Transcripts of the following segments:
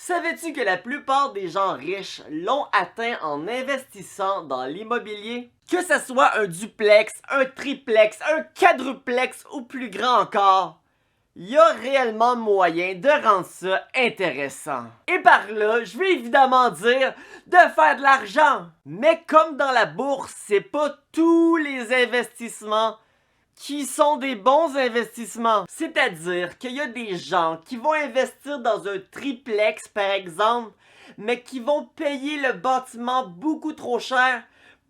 Savais-tu que la plupart des gens riches l'ont atteint en investissant dans l'immobilier? Que ce soit un duplex, un triplex, un quadruplex ou plus grand encore, il y a réellement moyen de rendre ça intéressant. Et par là, je vais évidemment dire de faire de l'argent. Mais comme dans la bourse, c'est pas tous les investissements qui sont des bons investissements. C'est-à-dire qu'il y a des gens qui vont investir dans un triplex, par exemple, mais qui vont payer le bâtiment beaucoup trop cher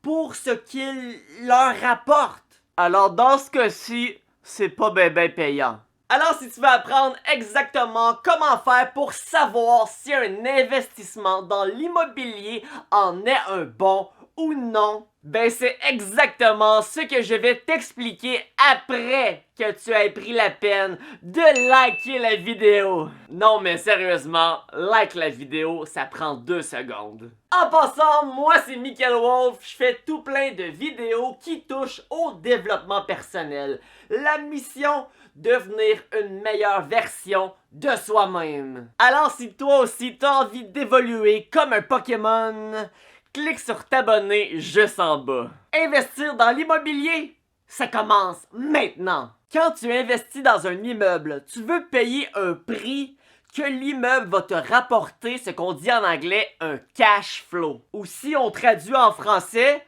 pour ce qu'il leur rapporte. Alors dans ce cas-ci, c'est pas ben payant. Alors si tu veux apprendre exactement comment faire pour savoir si un investissement dans l'immobilier en est un bon ou non, ben c'est exactement ce que je vais t'expliquer après que tu aies pris la peine de liker la vidéo. Non mais sérieusement, like la vidéo, ça prend 2 secondes. En passant, moi c'est Michael Wolf, je fais tout plein de vidéos qui touchent au développement personnel. La mission, devenir une meilleure version de soi-même. Alors si toi aussi t'as envie d'évoluer comme un Pokémon, clique sur t'abonner juste en bas. Investir dans l'immobilier, ça commence maintenant. Quand tu investis dans un immeuble, tu veux payer un prix que l'immeuble va te rapporter, ce qu'on dit en anglais un cash flow. Ou si on traduit en français,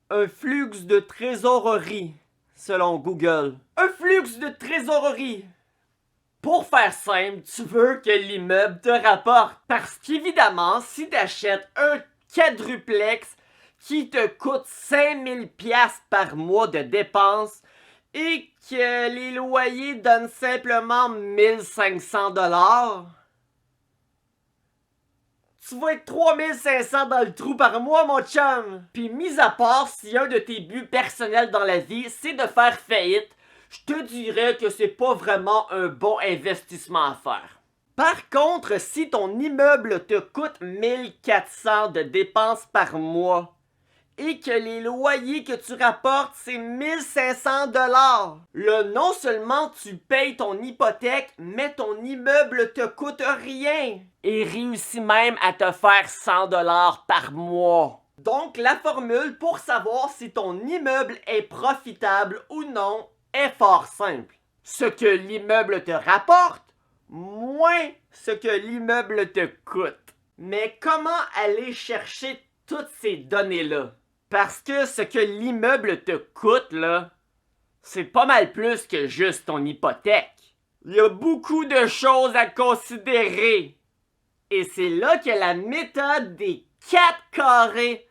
un flux de trésorerie, selon Google. Un flux de trésorerie. Pour faire simple, tu veux que l'immeuble te rapporte. Parce qu'évidemment, si tu achètes un quadruplex qui te coûte 5000$ par mois de dépenses et que les loyers donnent simplement 1500$, tu vas être 3500 dans le trou par mois, mon chum! Puis mis à part si un de tes buts personnels dans la vie, c'est de faire faillite, je te dirais que c'est pas vraiment un bon investissement à faire. Par contre, si ton immeuble te coûte 1400 de dépenses par mois et que les loyers que tu rapportes c'est 1500$, là non seulement tu payes ton hypothèque, mais ton immeuble te coûte rien et réussit même à te faire 100$ par mois. Donc la formule pour savoir si ton immeuble est profitable ou non est fort simple. Ce que l'immeuble te rapporte, moins ce que l'immeuble te coûte. Mais comment aller chercher toutes ces données-là? Parce que ce que l'immeuble te coûte, là, c'est pas mal plus que juste ton hypothèque. Il y a beaucoup de choses à considérer. Et c'est là que la méthode des 4 carrés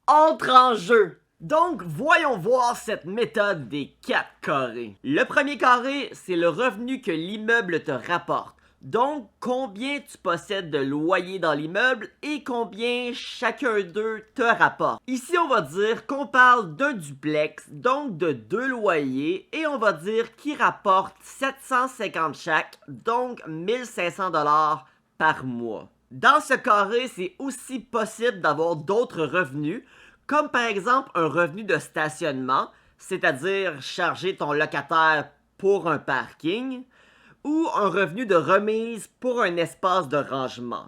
entre en jeu. Donc, voyons voir cette méthode des 4 carrés. Le premier carré, c'est le revenu que l'immeuble te rapporte. Donc, combien tu possèdes de loyers dans l'immeuble et combien chacun d'eux te rapporte. Ici, on va dire qu'on parle d'un duplex, donc de 2 loyers, et on va dire qu'il rapporte 750 chaque, donc 1500$ par mois. Dans ce carré, c'est aussi possible d'avoir d'autres revenus, comme par exemple un revenu de stationnement, c'est-à-dire charger ton locataire pour un parking, ou un revenu de remise pour un espace de rangement.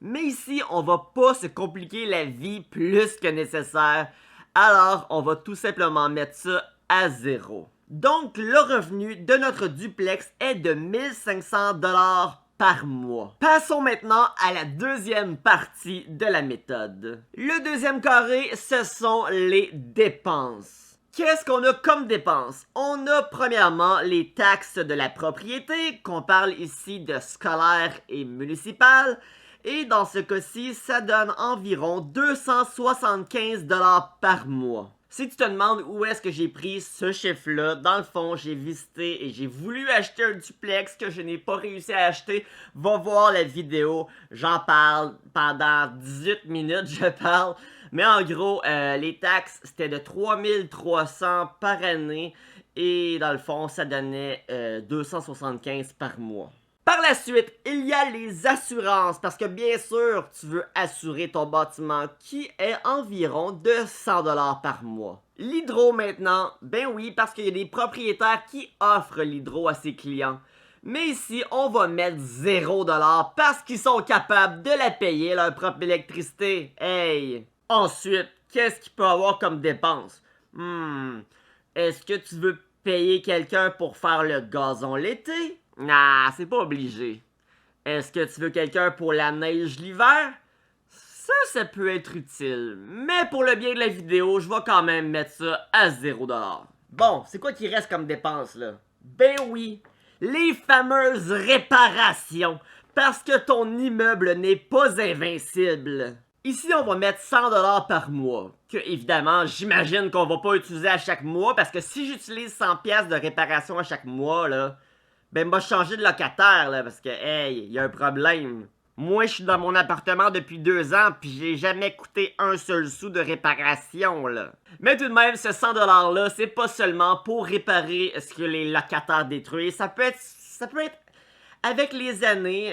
Mais ici, on va pas se compliquer la vie plus que nécessaire, alors on va tout simplement mettre ça à 0. Donc le revenu de notre duplex est de 1500$ par mois. Passons maintenant à la deuxième partie de la méthode. Le deuxième carré, ce sont les dépenses. Qu'est-ce qu'on a comme dépenses? On a premièrement les taxes de la propriété, qu'on parle ici de scolaire et municipal, et dans ce cas-ci, ça donne environ 275$ par mois. Si tu te demandes où est-ce que j'ai pris ce chiffre-là, dans le fond, j'ai visité et j'ai voulu acheter un duplex que je n'ai pas réussi à acheter. Va voir la vidéo, j'en parle pendant 18 minutes, je parle. Mais en gros, les taxes, c'était de 3300$ par année et dans le fond, ça donnait 275$ par mois. Par la suite, il y a les assurances, parce que bien sûr, tu veux assurer ton bâtiment qui est environ de 100$ par mois. L'hydro maintenant, ben oui, parce qu'il y a des propriétaires qui offrent l'hydro à ses clients. Mais ici, on va mettre 0$ parce qu'ils sont capables de la payer, leur propre électricité. Hey! Ensuite, qu'est-ce qu'il peut avoir comme dépense? Est-ce que tu veux payer quelqu'un pour faire le gazon l'été? Nah, c'est pas obligé. Est-ce que tu veux quelqu'un pour la neige l'hiver? Ça peut être utile. Mais pour le bien de la vidéo, je vais quand même mettre ça à 0$. Bon, c'est quoi qui reste comme dépense, là? Ben oui, les fameuses réparations. Parce que ton immeuble n'est pas invincible. Ici, on va mettre 100$ par mois. Que, évidemment, j'imagine qu'on va pas utiliser à chaque mois. Parce que si j'utilise 100$ de réparation à chaque mois, là, ben, moi, changer de locataire, là. Parce que, hey, il y a un problème. Moi, je suis dans mon appartement depuis 2 ans, puis j'ai jamais coûté un seul sou de réparation, là. Mais tout de même, ce 100$-là, c'est pas seulement pour réparer ce que les locataires détruisent. Ça peut être avec les années,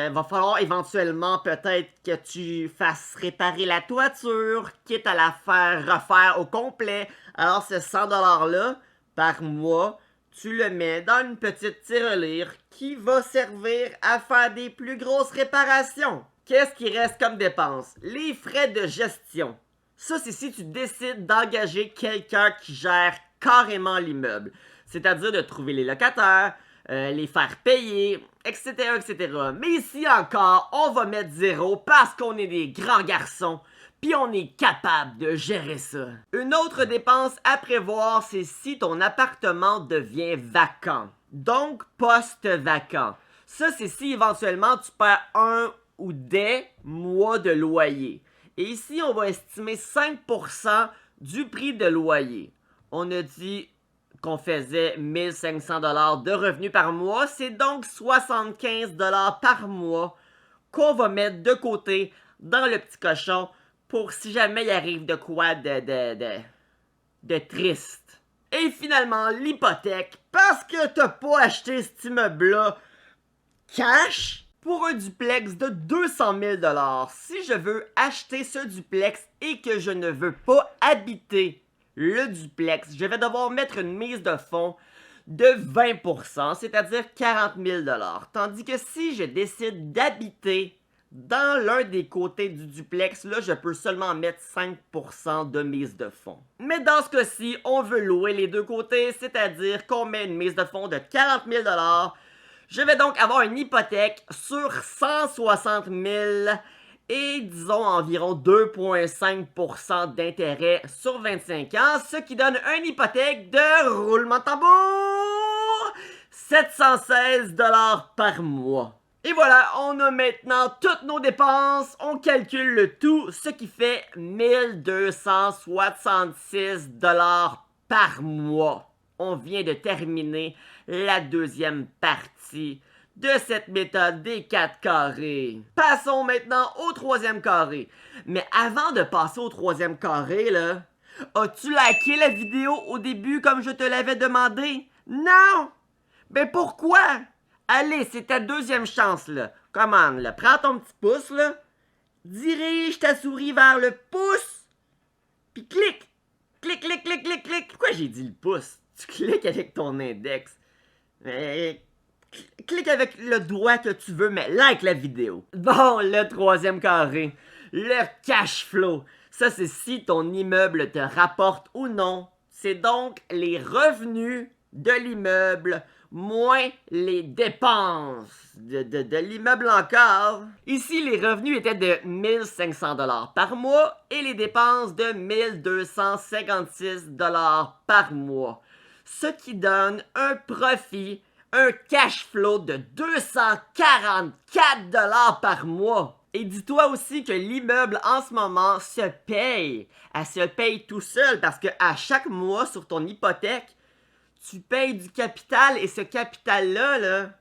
va falloir éventuellement peut-être que tu fasses réparer la toiture, quitte à la faire refaire au complet. Alors, ce 100$-là, par mois, tu le mets dans une petite tirelire qui va servir à faire des plus grosses réparations. Qu'est-ce qui reste comme dépense? Les frais de gestion. Ça, c'est si tu décides d'engager quelqu'un qui gère carrément l'immeuble. C'est-à-dire de trouver les locataires, les faire payer, etc., etc. Mais ici encore, on va mettre 0 parce qu'on est des grands garçons. Puis on est capable de gérer ça. Une autre dépense à prévoir, c'est si ton appartement devient vacant. Donc, post-vacant. Ça, c'est si éventuellement tu perds un ou des mois de loyer. Et ici, on va estimer 5% du prix de loyer. On a dit qu'on faisait 1500$ de revenus par mois. C'est donc 75$ par mois qu'on va mettre de côté dans le petit cochon pour si jamais il arrive de quoi de triste. Et finalement, l'hypothèque, parce que t'as pas acheté cet immeuble-là cash pour un duplex de 200 000$. Si je veux acheter ce duplex et que je ne veux pas habiter le duplex, je vais devoir mettre une mise de fonds de 20%, c'est-à-dire 40 000$. Tandis que si je décide d'habiter dans l'un des côtés du duplex, là, je peux seulement mettre 5% de mise de fonds. Mais dans ce cas-ci, on veut louer les deux côtés, c'est-à-dire qu'on met une mise de fonds de 40 000$. Je vais donc avoir une hypothèque sur 160 000 et disons environ 2,5% d'intérêt sur 25 ans, ce qui donne une hypothèque de roulement de tambour 716$ par mois. Et voilà, on a maintenant toutes nos dépenses, on calcule le tout, ce qui fait 1266$ par mois. On vient de terminer la deuxième partie de cette méthode des 4 carrés. Passons maintenant au troisième carré. Mais avant de passer au troisième carré, là, as-tu liké la vidéo au début comme je te l'avais demandé? Non! Ben pourquoi? Allez, c'est ta deuxième chance, là. Commande, là. Prends ton petit pouce, là. Dirige ta souris vers le pouce. Puis clique. Clique, clique, clique, clique, clique. Pourquoi j'ai dit le pouce? Tu cliques avec ton index. Clique avec le doigt que tu veux, mais like la vidéo. Bon, le troisième carré. Le cash flow. Ça, c'est si ton immeuble te rapporte ou non. C'est donc les revenus de l'immeuble moins les dépenses de l'immeuble encore. Ici, les revenus étaient de 1500$ par mois et les dépenses de 1256$ par mois. Ce qui donne un profit, un cash flow de 244$ par mois. Et dis-toi aussi que l'immeuble en ce moment se paye. Elle se paye tout seul parce que à chaque mois sur ton hypothèque, tu payes du capital et ce capital-là, là,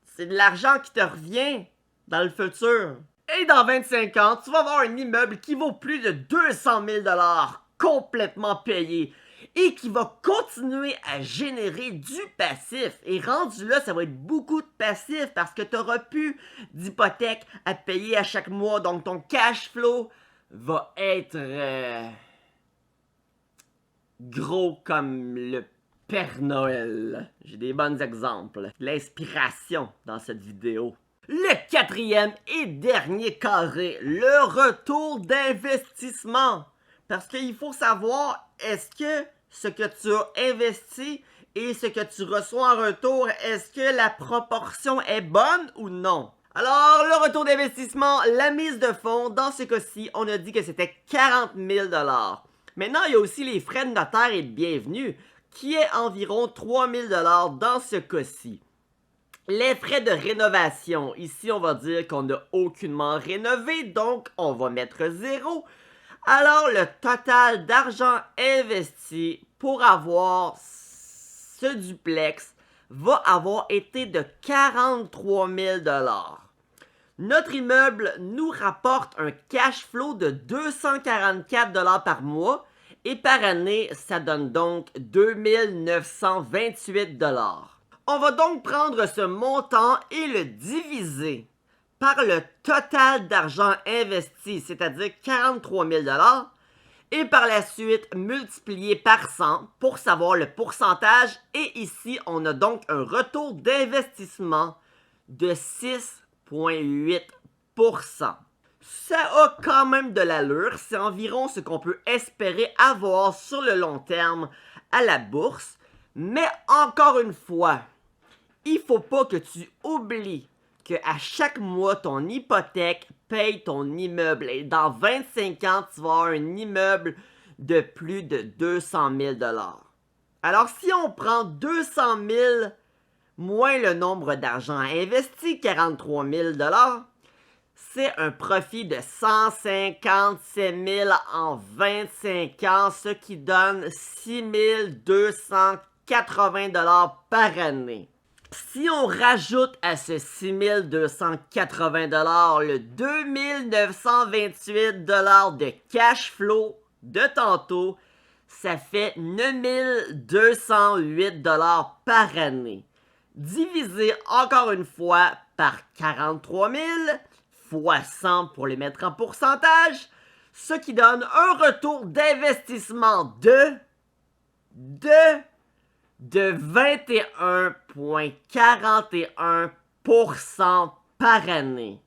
c'est de l'argent qui te revient dans le futur. Et dans 25 ans, tu vas avoir un immeuble qui vaut plus de 200 000$ complètement payé et qui va continuer à générer du passif. Et rendu là, ça va être beaucoup de passif parce que tu n'auras plus d'hypothèque à payer à chaque mois. Donc ton cash flow va être gros comme le Père Noël. J'ai des bons exemples. L'inspiration dans cette vidéo. Le quatrième et dernier carré, le retour d'investissement. Parce qu'il faut savoir, est-ce que ce que tu as investi et ce que tu reçois en retour, est-ce que la proportion est bonne ou non? Alors, le retour d'investissement, la mise de fonds, dans ce cas-ci, on a dit que c'était 40 000 $. Maintenant, il y a aussi les frais de notaire et de bienvenue, qui est environ 3 000 $ dans ce cas-ci. Les frais de rénovation, ici, on va dire qu'on n'a aucunement rénové, donc on va mettre 0. Alors, le total d'argent investi pour avoir ce duplex va avoir été de 43 000 $. Notre immeuble nous rapporte un cash flow de 244 $ par mois et par année, ça donne donc 2 928 $. On va donc prendre ce montant et le diviser par le total d'argent investi, c'est-à-dire 43 000 $, et par la suite multiplier par 100 pour savoir le pourcentage. Et ici, on a donc un retour d'investissement de 6,8%. Ça a quand même de l'allure, c'est environ ce qu'on peut espérer avoir sur le long terme à la bourse, mais encore une fois, il faut pas que tu oublies que à chaque mois, ton hypothèque paye ton immeuble. Et dans 25 ans, tu vas avoir un immeuble de plus de 200 000 $. Alors, si on prend 200 000 moins le nombre d'argent investi, 43 000 $, c'est un profit de 157 000 en 25 ans, ce qui donne 6 280 $ par année. Si on rajoute à ce 6 280 $ le 2 928 $ de cash flow de tantôt, ça fait 9 208 $ par année. Divisé encore une fois par 43 000 fois 100 pour les mettre en pourcentage, ce qui donne un retour d'investissement de 21,41% par année.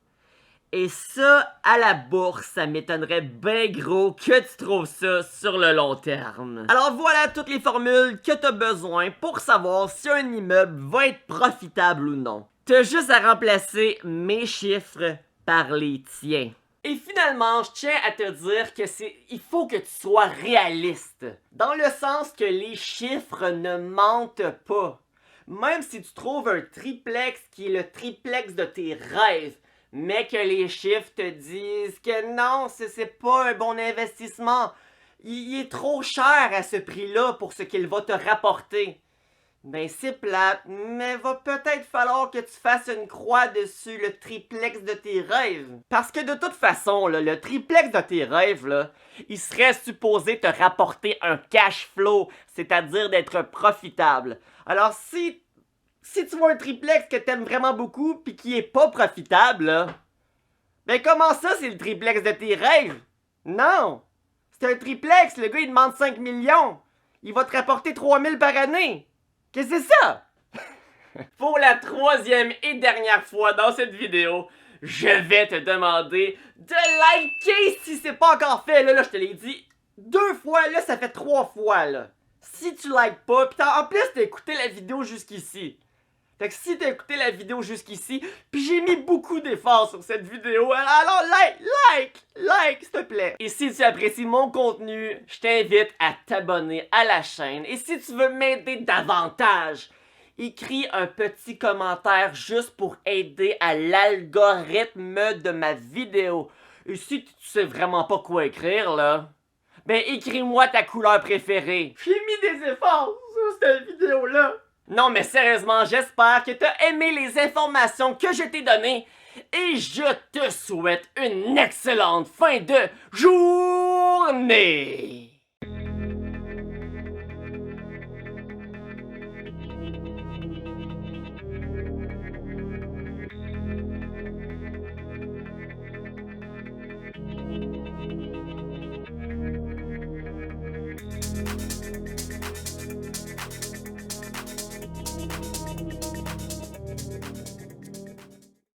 Et ça, à la bourse, ça m'étonnerait bien gros que tu trouves ça sur le long terme. Alors voilà toutes les formules que tu as besoin pour savoir si un immeuble va être profitable ou non. Tu as juste à remplacer mes chiffres par les tiens. Et finalement, je tiens à te dire que il faut que tu sois réaliste. Dans le sens que les chiffres ne mentent pas. Même si tu trouves un triplex qui est le triplex de tes rêves, mais que les chiffres te disent que non, c'est pas un bon investissement. Il est trop cher à ce prix-là pour ce qu'il va te rapporter. Ben c'est plate, mais va peut-être falloir que tu fasses une croix dessus le triplex de tes rêves. Parce que de toute façon, là, le triplex de tes rêves, là, il serait supposé te rapporter un cash flow, c'est-à-dire d'être profitable. Alors si tu vois un triplex que t'aimes vraiment beaucoup pis qui est pas profitable, là, ben comment ça c'est le triplex de tes rêves? Non! C'est un triplex, le gars il demande 5 millions. Il va te rapporter 3 000 par année. Qu'est-ce que c'est ça? Pour la troisième et dernière fois dans cette vidéo, je vais te demander de liker si c'est pas encore fait. Là, je te l'ai dit 2 fois, là, ça fait 3 fois, là. Si tu likes pas, pis en plus, t'as écouté la vidéo jusqu'ici. Fait que si t'as écouté la vidéo jusqu'ici, puis j'ai mis beaucoup d'efforts sur cette vidéo, alors like, s'il te plaît. Et si tu apprécies mon contenu, je t'invite à t'abonner à la chaîne. Et si tu veux m'aider davantage, écris un petit commentaire juste pour aider à l'algorithme de ma vidéo. Et si tu sais vraiment pas quoi écrire, là, ben écris-moi ta couleur préférée. J'ai mis des efforts sur cette vidéo-là. Non, mais sérieusement, j'espère que t'as aimé les informations que je t'ai données et je te souhaite une excellente fin de journée.